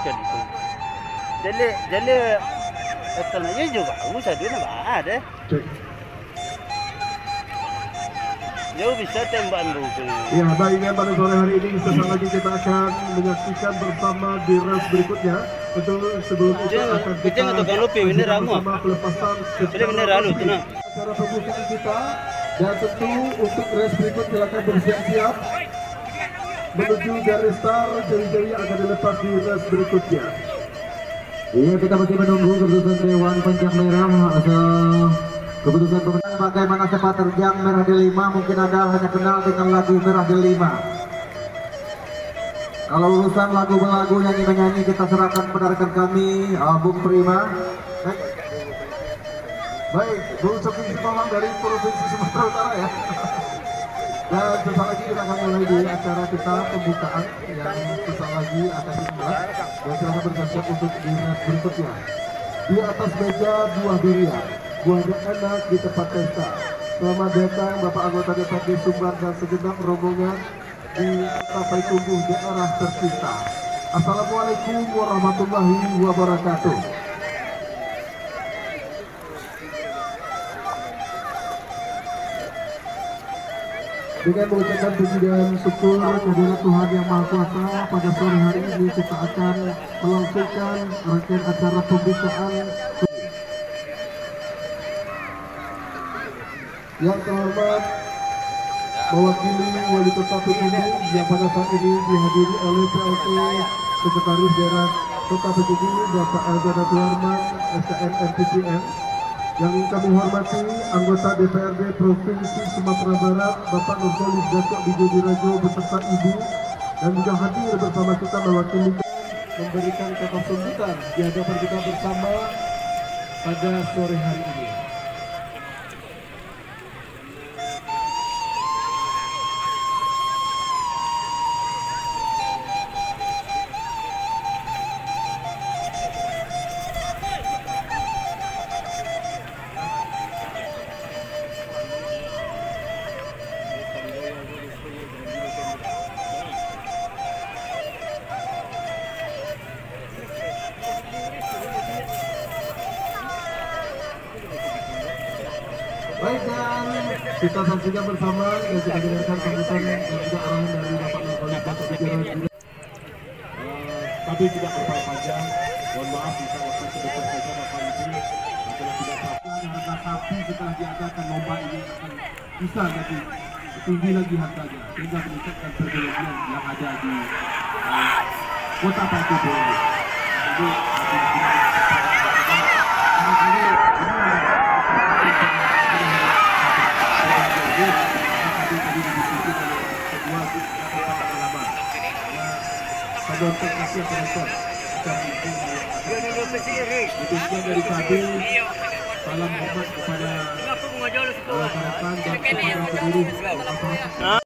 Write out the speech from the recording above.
sekali itu. Jadi itu aja juga bagus ada ada. Jauh bisa tembakan rugi. Ya, baiknya pada sore hari ini sesaat lagi kita akan menyaksikan bersama di race berikutnya. Tentu sebelum itu akan kita bersama pelepasan secara pembukaan kita. Dan tentu untuk race berikut silakan bersiap-siap menuju garis start jari-jari yang akan dilepas di race berikutnya. Iya, kita masih menunggu keputusan Dewan Pencak Merah. Keputusan pemenang bagaimana sepak terjang merah di 5, mungkin Anda hanya kenal dengan lagu merah di 5. Kalau urusan lagu-lagu nyanyi-menyanyi kita serahkan kepada rekan kami, Bung Prima. Baik, Bung Coki Sipawang dari Provinsi Sumatera Utara ya. Dan sesaat lagi kita akan mulai di acara kita pembukaan yang sesaat lagi akan dimulai. Dan silakan bersiap untuk di race berikutnya. Di atas meja buah durian, buah anak di tempat pesta. Selamat datang Bapak anggota DPRD Sumbar dan segenap rombongan di Tapai Tumbuh daerah tercinta. Assalamualaikum warahmatullahi wabarakatuh. Dengan mengucapkan puji dan syukur kehadirat Tuhan Yang Maha Kuasa, pada sore hari ini kita akan melangsungkan rangkaian acara pembukaan. Yang terhormat mewakili Wali Kota Pegunungan yang pada saat ini dihadiri oleh PLT Sekretaris Daerah Kota Pegunungan Bapak Elzada Tuharman SKM MPCM. Yang ingin kami hormati anggota DPRD Provinsi Sumatera Barat Bapak Nurholis Datuk Widodirajo beserta Ibu, dan juga hadir bersama kita mewakili memberikan kata sambutan di hadapan kita bersama pada sore hari ini. Baik, dan kita saksikan bersama dan kita dengarkan sambutan dan juga arahan dari Bapak Nurholis Datuk Widodirajo. Tapi tidak berpanjang, mohon maaf bisa waktu sebentar saja Bapak Ibu setelah tidak sabar harga sapi setelah diadakan lomba ini akan bisa nanti tinggi lagi harganya sehingga meningkatkan perekonomian yang ada di Kota Paku Buwono. Penonton kasih penonton demikian dari kami, salam hormat kepada rekan dan kepada seluruh